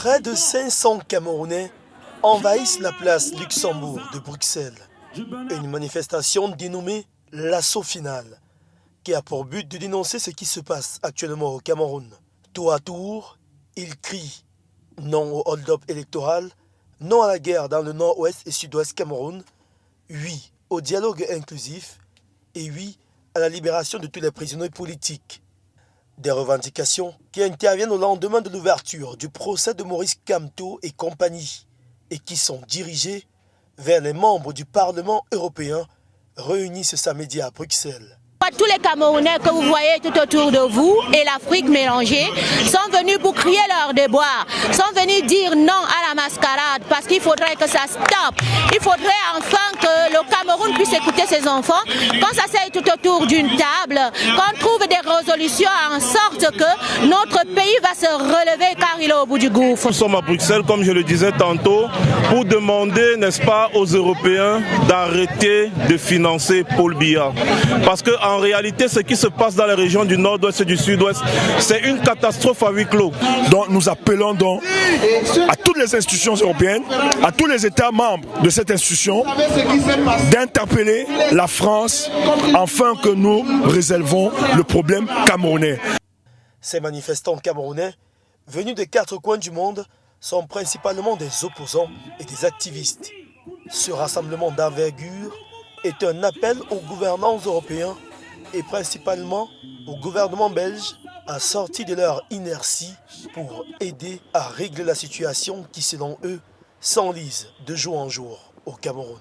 Près de 500 Camerounais envahissent la place Luxembourg de Bruxelles. Une manifestation dénommée l'assaut final, qui a pour but de dénoncer ce qui se passe actuellement au Cameroun. Tour à tour, ils crient non au hold-up électoral, non à la guerre dans le nord-ouest et sud-ouest Cameroun, oui au dialogue inclusif et oui à la libération de tous les prisonniers politiques. Des revendications qui interviennent au lendemain de l'ouverture du procès de Maurice Kamto et compagnie et qui sont dirigées vers les membres du Parlement européen réunis ce samedi à Bruxelles. Tous les Camerounais que vous voyez tout autour de vous et l'Afrique mélangée sont venus pour crier leur déboire, sont venus dire non à la mascarade parce qu'il faudrait que ça stoppe. Il faudrait enfin que le Cameroun puisse écouter ses enfants, qu'on s'asseye tout autour d'une table, qu'on trouve des résolutions en sorte que notre pays va se relever car il est au bout du gouffre. Nous sommes à Bruxelles, comme je le disais tantôt, pour demander, n'est-ce pas, aux Européens d'arrêter de financer Paul Biya. Parce qu'en réalité, ce qui se passe dans les régions du nord-ouest et du sud-ouest, c'est une catastrophe à huis clos. Donc nous appelons donc à toutes les institutions européennes, à tous les États membres de cette institution, d'interpeller la France afin que nous résolvons le problème camerounais. Ces manifestants camerounais, venus des 4 coins du monde, sont principalement des opposants et des activistes. Ce rassemblement d'envergure est un appel aux gouvernants européens et principalement au gouvernement belge à sortir de leur inertie pour aider à régler la situation qui, selon eux, s'enlise de jour en jour au Cameroun.